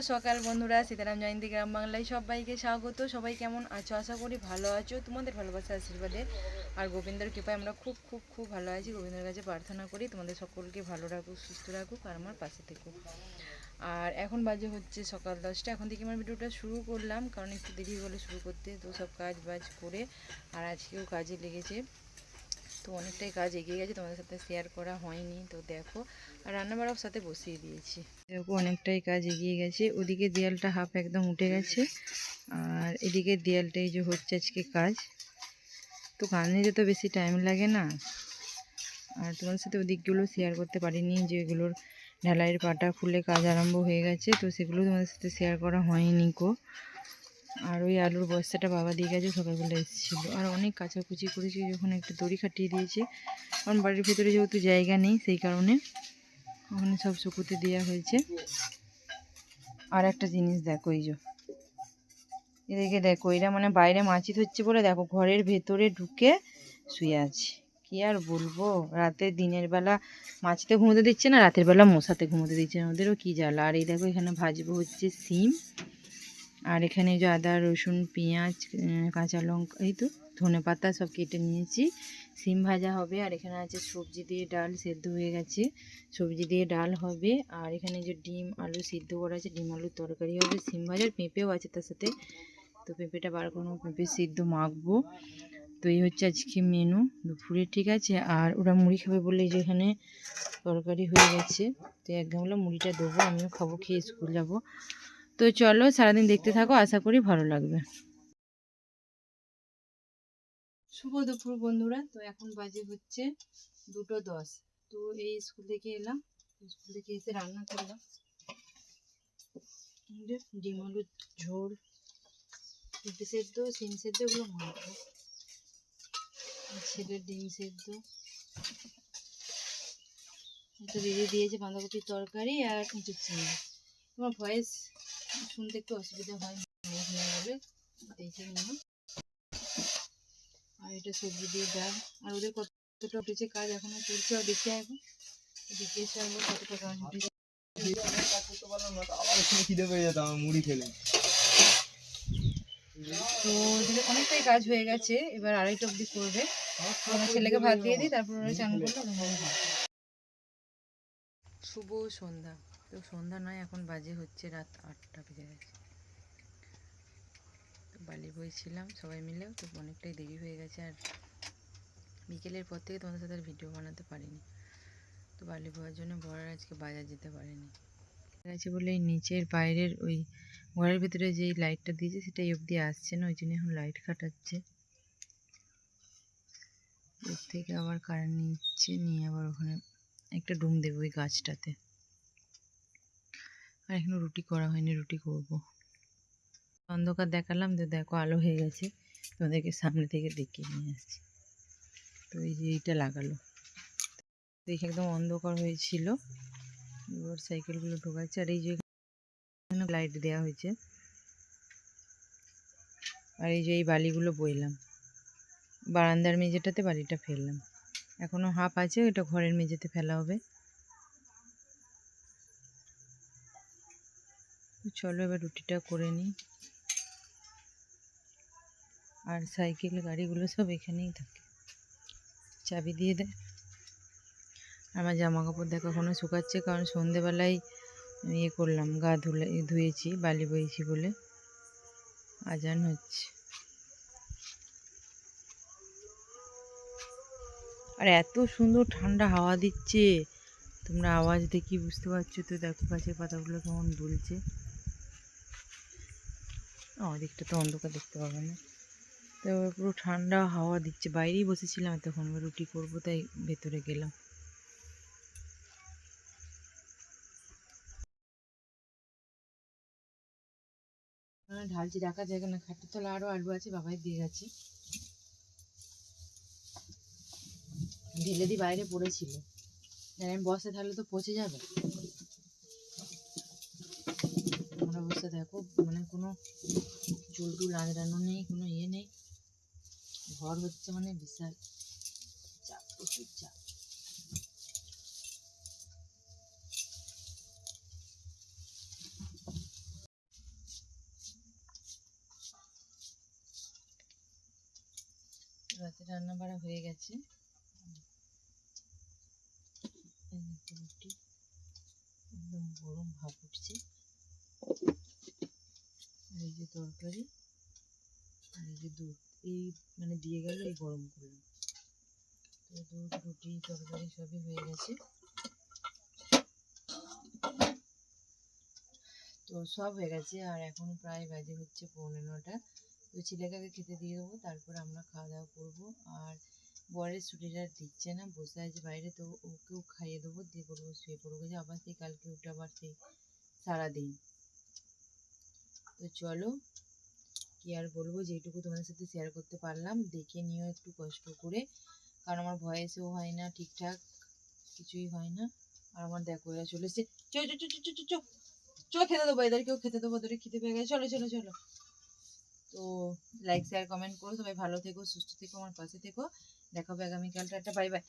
সকাল বন্ধুরা, সীতারাম জয়ন্তী গ্রাম বাংলায় সবাইকে স্বাগত। সবাই কেমন আছো? আশা করি ভালো আছো। তোমাদের ভালোবাসা আশীর্বাদে আর গোবিন্দের কৃপায় আমরা খুব খুব খুব ভালো আছি। গোবিন্দের কাছে প্রার্থনা করি তোমাদের সকলকে ভালো রাখুক, সুস্থ রাখুক আর আমার পাশে থেকুক। আর এখন বাজে হচ্ছে সকাল 10টা। এখন থেকে আমার ভিডিওটা শুরু করলাম, কারণ একটু দেরি হলো শুরু করতে। তো সব কাজ বাজ করে আর আজকেও কাজে লেগেছে, তো অনেকটাই কাজ এগিয়ে গেছে, তোমাদের সাথে শেয়ার করা হয়নি। তো দেখো, আর রান্নাবাড়াও সাথে বসিয়ে দিয়েছি। দেখো অনেকটাই কাজ এগিয়ে গেছে। ওদিকে দেয়ালটা হাফ একদম উঠে গেছে, আর এদিকে দেয়ালটাই যে হচ্ছে আজকে কাজ। তো কাজ নিতে তো বেশি টাইম লাগে না, আর তোমাদের সাথে ওদিকগুলো শেয়ার করতে পারিনি, যেগুলোর ঢালাইয়ের পাটা খুলে কাজ আরম্ভ হয়ে গেছে, তো সেগুলো তোমাদের সাথে শেয়ার করা হয়নি কো। আর ওই আলুর বস্তাটা বাবা দিয়ে গেছে, সকালবেলা এসেছিলো। আর অনেক কাচাকুচি করেছি, যখন একটু দড়ি খাটিয়ে দিয়েছে, কারণ বাড়ির ভেতরে যেহেতু জায়গা নেই, সেই কারণে ওখানে সব শুকুতে দেওয়া হয়েছে। আর একটা জিনিস দেখো, এই যে এদিকে দেখো, এরা মানে বাইরে মাছি ধরছে বলে দেখো ঘরের ভেতরে ঢুকে শুয়ে আছে। কি আর বলবো, রাতে দিনের বেলা মাছিতে ঘুমোতে দিচ্ছে না, রাতের বেলা মশাতে ঘুমোতে দিচ্ছে না, ওদেরও কি জ্বালা। আর এই দেখো এখানে ভাজবো হচ্ছে সিম, আর এখানে যে আদা রসুন পেঁয়াজ কাঁচা লঙ্কা, এই তো ধনেপাতা সব কেটে নিয়েছি। সিম ভাজা হবে, আর এখানে আছে সবজি দিয়ে ডাল, সেদ্ধ হয়ে গেছে, সবজি দিয়ে ডাল হবে। আর এখানে যে ডিম আলু সিদ্ধ করা আছে, ডিম আলুর তরকারি হবে, সিম ভাজার পেঁপেও আছে তার সাথে। তো পেঁপেটা বার করবো, পেঁপে সিদ্ধ মাখবো। তো এই হচ্ছে আজকে মেনু দুপুরে, ঠিক আছে। আর ওরা মুড়ি খাবে বলে যে এখানে তরকারি হয়ে গেছে, তো এক গামলা মুড়িটা দেবো, আমিও খাবো, খেয়ে স্কুল যাব। তো চলো সারাদিন দেখতে থাকো, আশা করি ভালো লাগবে। শুভ দুপুর বন্ধুরা। তো এখন বাজে হচ্ছে 2:10। তো এই স্কুল থেকে এলাম, স্কুল থেকে এসে রান্না করলাম ডিম আলুর ঝোল, পেঁপে সেদ্ধ, সিম সেদ্ধ, এগুলো মাখবো, ছেলের ডিম সেদ্ধ, একটু দিদি দিয়েছে বাঁধাকপির তরকারি আর কিছু চিংড়ি। তোমার ভয়েস শুনতে একটু অসুবিধা হয় বলে দেখে নিও। আর এটা সবজি দিয়ে ডাল। আর ওদের কতটা উঠেছে কাজ এখনো চলছে, আর দেখে এখন দেখে এসে আবার কতটা কাজ উঠেছে। তো অনেকটাই কাজ হয়ে গেছে, এবার 2:30 অবধি করবে। আমার ছেলেকে ভাত দিয়ে দিই, তারপর ওরা চান করলে। শুভ সন্ধ্যা। তো সন্ধ্যা নয়, এখন বাজে হচ্ছে রাত 8টা বেজে গেছে। তো বালি বইছিলাম সবাই মিলেও, তো অনেকটাই দেরি হয়ে গেছে। আর বিকেলের পর থেকে তোমাদের সাথে আর ভিডিও বানাতে পারিনি। তো বালি বওয়ার জন্য বড়রা আজকে বাজার যেতে পারেনি গেছে বলে এই নিচের বাইরের ওই ঘরের ভিতরে যেই লাইটটা দিয়েছে সেটাই অবধি আসছে না, ওই জন্য এখন লাইট কাটাচ্ছে। এর থেকে আবার কারেন্ট নিচ্ছে, নিয়ে আবার ওখানে একটা ডুম দেবো ওই গাছটাতে। আর এখনো রুটি করা হয়নি, রুটি করব। অন্ধকার দেখালাম, তো দেখো আলো হয়ে গেছে, তোমাদেরকে সামনে থেকে দেখিয়ে নিয়ে আসছি। তো এই যে এইটা লাগালো, দেখে একদম অন্ধকার হয়েছিল, এবার সাইকেলগুলো ঢোকাচ্ছে। আর এই যে লাইট দেওয়া হয়েছে, আর এই যে এই বালিগুলো বইলাম বারান্দার মেঝেটাতে, বালিটা ফেললাম, এখনো হাফ আছে, ওটা ঘরের মেঝেতে ফেলা হবে। চলো এবার রুটিটা করে নিই। আর সাইকেল গাড়িগুলো সব এখানেই থাকে, চাবি দিয়ে দেয়। আমার জামা কাপড় দেখো এখনো শুকাচ্ছে, কারণ সন্ধেবেলায় ইয়ে করলাম, গা ধুয়েছি বালি বইছি বলে। আজান হচ্ছে, আর এত সুন্দর ঠান্ডা হাওয়া দিচ্ছে, তোমরা আওয়াজ দেখি বুঝতে পারছো তো। দেখো গাছের পাতাগুলো কেমন দুলছে। দিকটা তো অন্ধকার দেখতে পাবে না, তো পুরো ঠান্ডা হাওয়া দিচ্ছে। বাইরেই বসেছিলাম এতক্ষণ, রুটি করবো তাই ভেতরে গেলাম। ঢালছি, রাখা জায়গা না, খাটের তলা আরও আলু আছে, বাবাই দিয়ে গেছে, ঢেলে দিয়ে বাইরে পড়েছিল, আমি বসে থাকলে তো পচে যাবে। আমার অবস্থা দেখো, মানে কোনো চুল টুল আঁচড়ানো নেই, কোনো ইয়ে নেই, ঘর হচ্ছে মানে বিশাল চাপ, প্রচুর চাপ। রান্না বাড়া হয়ে গেছে। এই দেখো রুটি, একদম গরম ভাপ উঠছে। আর এই যে তরকারি, আর এই যে দুধ, এই মানে দিয়ে গেল, এই গরম করলাম। তো দুধ, রুটি, তরকারি সবই হয়ে গেছে। তো সব হয়ে গেছে, আর এখন প্রায় বাজে হচ্ছে 9:45। তো ছেলেকে আগে খেতে দিয়ে দেবো, তারপর আমরা খাওয়া দাওয়া করবো। আর বরের ছুটিটা দিচ্ছে না, বসে আছে বাইরে, তো ওকেও খাইয়ে দেবো, দিয়ে বলবো শুয়ে পড়বো, যে আবার সেই কালকে উঠে আবার সেই সারাদিন। তো চলো, কি আর বলবো, যেটুকু তোমাদের সাথে শেয়ার করতে পারলাম, দেখে নিও একটু কষ্ট করে, কারণ আমার ভয়েসও হয় না ঠিকঠাক, কিছুই হয় না। আর আমার দেখো এরা চলেছে, চো চো চো চো চো চো চো খেতে দেবো, এদেরকেও খেতে দেবো, ওদের খেতে পেয়ে গেছে, চলো চলো চলো। তো লাইক শেয়ার কমেন্ট করো, সবাই ভালো থেকো, সুস্থ থেকো, আমার পাশে থেকো। দেখা হবে আগামীকালটা, একটা বাই বাই।